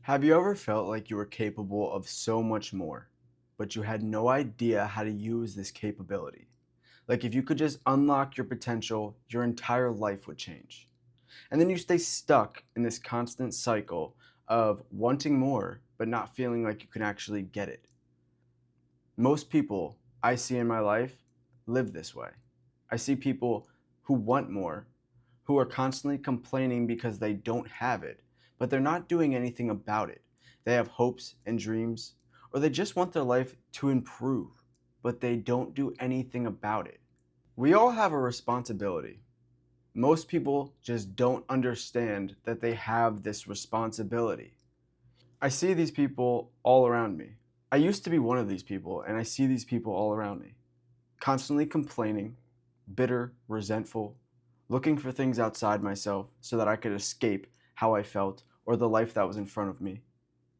Have you ever felt like you were capable of so much more, but you had no idea how to use this capability? Like if you could just unlock your potential, your entire life would change. And then you stay stuck in this constant cycle of wanting more, but not feeling like you can actually get it. Most people I see in my life live this way. I see people who want more, who are constantly complaining because they don't have it, but they're not doing anything about it. They have hopes and dreams, or they just want their life to improve, but they don't do anything about it. We all have a responsibility. Most people just don't understand that they have this responsibility. I see these people all around me. I used to be one of these people, and I see these people all around me, constantly complaining, bitter, resentful, looking for things outside myself so that I could escape how I felt or the life that was in front of me.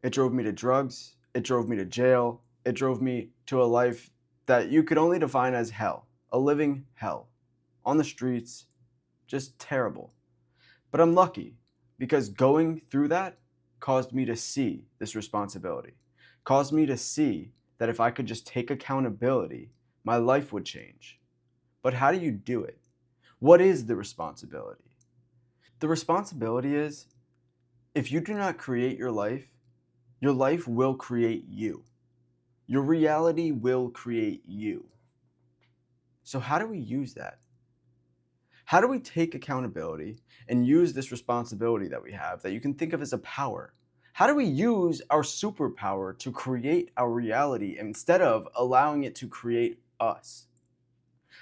It drove me to drugs, it drove me to jail, it drove me to a life that you could only define as hell, a living hell, on the streets, just terrible. But I'm lucky because going through that caused me to see this responsibility, caused me to see that if I could just take accountability, my life would change. But how do you do it? What is the responsibility? The responsibility is if you do not create your life will create you. Your reality will create you. So, how do we use that? How do we take accountability and use this responsibility that we have that you can think of as a power? How do we use our superpower to create our reality instead of allowing it to create us?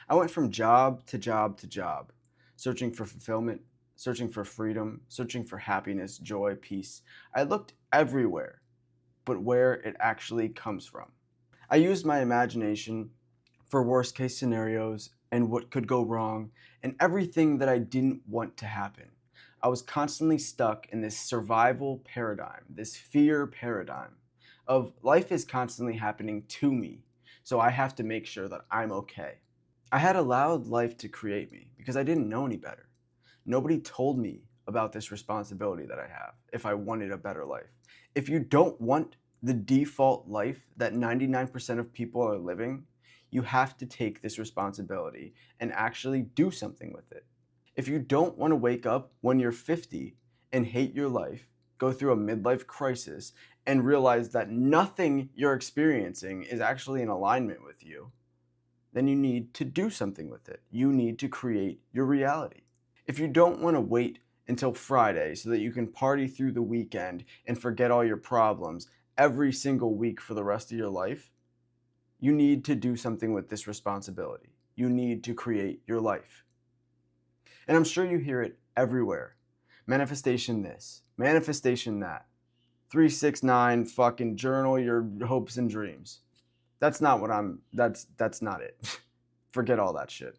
I went from job to job to job, searching for fulfillment, searching for freedom, searching for happiness, joy, peace. I looked everywhere, but where it actually comes from. I used my imagination for worst case scenarios and what could go wrong and everything that I didn't want to happen. I was constantly stuck in this survival paradigm, this fear paradigm of life is constantly happening to me, so I have to make sure that I'm okay. I had allowed life to create me because I didn't know any better. Nobody told me about this responsibility that I have if I wanted a better life. If you don't want the default life that 99% of people are living, you have to take this responsibility and actually do something with it. If you don't want to wake up when you're 50 and hate your life, go through a midlife crisis, and realize that nothing you're experiencing is actually in alignment with you, then you need to do something with it. You need to create your reality. If you don't want to wait until Friday so that you can party through the weekend and forget all your problems every single week for the rest of your life, you need to do something with this responsibility. You need to create your life. And I'm sure you hear it everywhere. Manifestation this, manifestation that. 369 fucking journal your hopes and dreams. That's not what that's not it. Forget all that shit.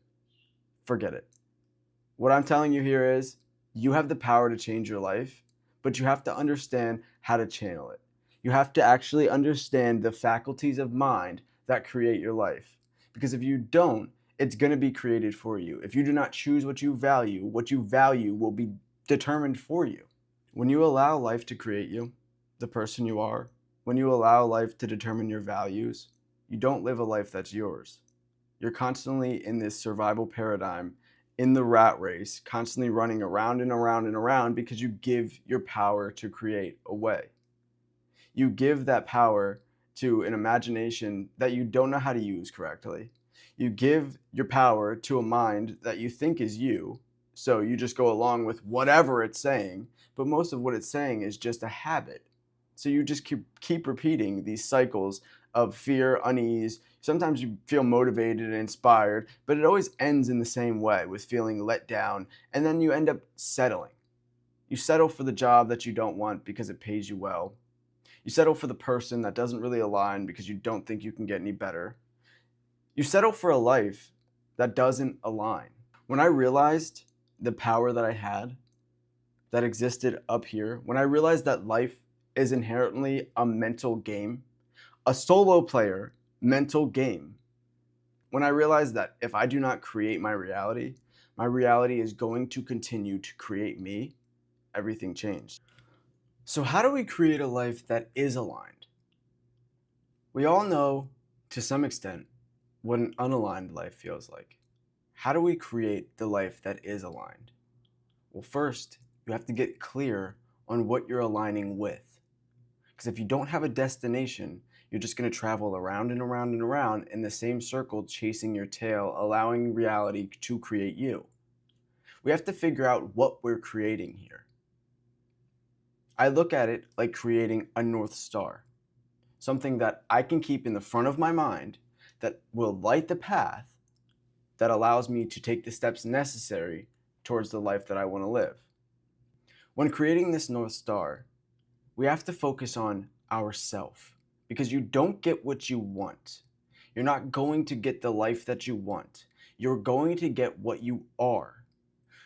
Forget it. What I'm telling you here is you have the power to change your life, but you have to understand how to channel it. You have to actually understand the faculties of mind that create your life. Because if you don't, it's going to be created for you. If you do not choose what you value will be determined for you. When you allow life to create you, the person you are, when you allow life to determine your values, you don't live a life that's yours. You're constantly in this survival paradigm, in the rat race, constantly running around and around and around because you give your power to create away. You give that power to an imagination that you don't know how to use correctly. You give your power to a mind that you think is you, so you just go along with whatever it's saying, but most of what it's saying is just a habit. So you just keep repeating these cycles of fear, unease. Sometimes you feel motivated and inspired, but it always ends in the same way with feeling let down, and then you end up settling. You settle for the job that you don't want because it pays you well. You settle for the person that doesn't really align because you don't think you can get any better. You settle for a life that doesn't align. When I realized the power that I had that existed up here, when I realized that life is inherently a mental game, a solo player mental game, when I realized that if I do not create my reality is going to continue to create me, everything changed. So, how do we create a life that is aligned? We all know, to some extent, what an unaligned life feels like. How do we create the life that is aligned? Well, first, you have to get clear on what you're aligning with. Because if you don't have a destination, you're just going to travel around and around and around in the same circle, chasing your tail, allowing reality to create you. We have to figure out what we're creating here. I look at it like creating a North Star, something that I can keep in the front of my mind that will light the path that allows me to take the steps necessary towards the life that I want to live. When creating this North Star, we have to focus on ourself because you don't get what you want. You're not going to get the life that you want. You're going to get what you are.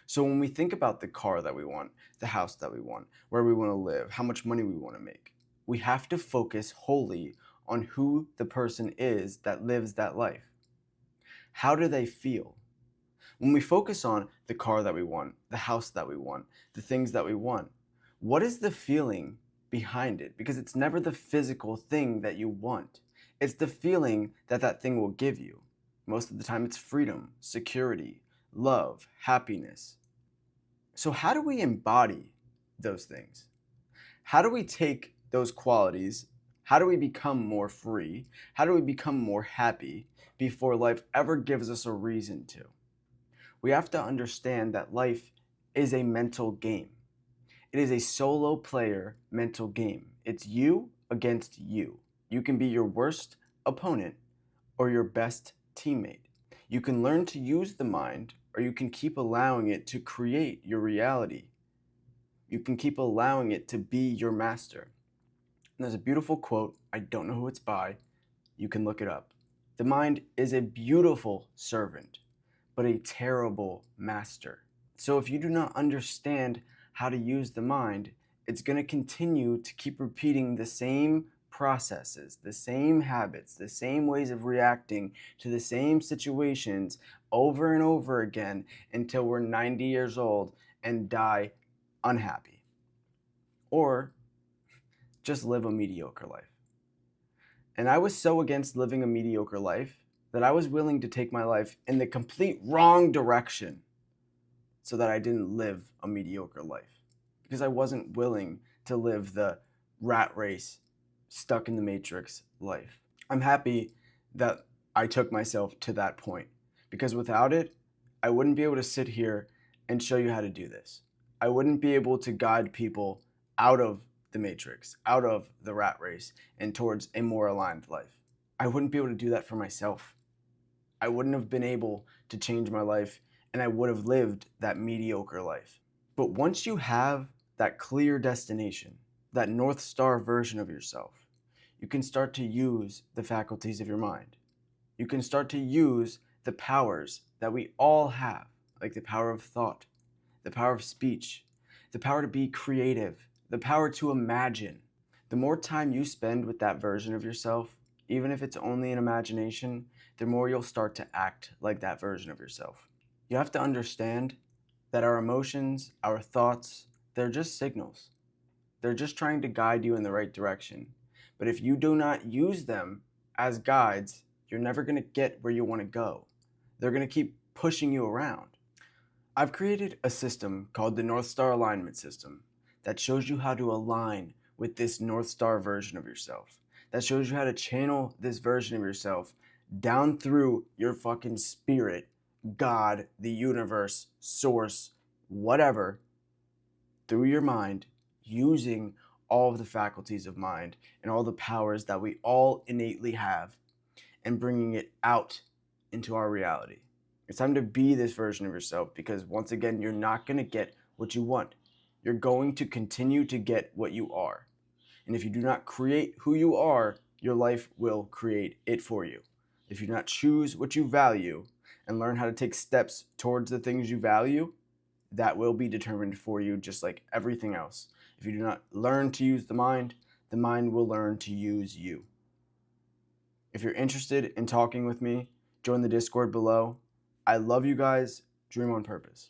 So when we think about the car that we want, the house that we want, where we want to live, how much money we want to make, we have to focus wholly on who the person is that lives that life. How do they feel? When we focus on the car that we want, the house that we want, the things that we want, what is the feeling behind it? Because it's never the physical thing that you want. It's the feeling that that thing will give you. Most of the time it's freedom, security, love, happiness. So how do we embody those things? How do we take those qualities? How do we become more free? How do we become more happy before life ever gives us a reason to? We have to understand that life is a mental game. It is a solo player mental game. It's you against you. You can be your worst opponent or your best teammate. You can learn to use the mind, or you can keep allowing it to create your reality. You can keep allowing it to be your master. And there's a beautiful quote, I don't know who it's by, you can look it up. The mind is a beautiful servant, but a terrible master. So if you do not understand how to use the mind, it's going to continue to keep repeating the same processes, the same habits, the same ways of reacting to the same situations over and over again until we're 90 years old and die unhappy. Or just live a mediocre life. And I was so against living a mediocre life that I was willing to take my life in the complete wrong direction so that I didn't live a mediocre life. Because I wasn't willing to live the rat race, stuck in the matrix life. I'm happy that I took myself to that point, because without it, I wouldn't be able to sit here and show you how to do this. I wouldn't be able to guide people out of the matrix, out of the rat race, and towards a more aligned life. I wouldn't be able to do that for myself. I wouldn't have been able to change my life, and I would have lived that mediocre life. But once you have that clear destination, that North Star version of yourself, you can start to use the faculties of your mind. You can start to use the powers that we all have, like the power of thought, the power of speech, the power to be creative, the power to imagine. The more time you spend with that version of yourself, even if it's only an imagination, the more you'll start to act like that version of yourself. You have to understand that our emotions, our thoughts, they're just signals. They're just trying to guide you in the right direction. But if you do not use them as guides, you're never going to get where you want to go. They're going to keep pushing you around. I've created a system called the North Star Alignment System that shows you how to align with this North Star version of yourself. That shows you how to channel this version of yourself down through your fucking spirit, God, the universe, source, whatever, through your mind, using all of the faculties of mind and all the powers that we all innately have, and bringing it out into our reality. It's time to be this version of yourself, because once again, you're not going to get what you want. You're going to continue to get what you are. And if you do not create who you are, your life will create it for you. If you do not choose what you value and learn how to take steps towards the things you value, that will be determined for you, just like everything else. If you do not learn to use the mind will learn to use you. If you're interested in talking with me, join the Discord below. I love you guys. Dream on purpose.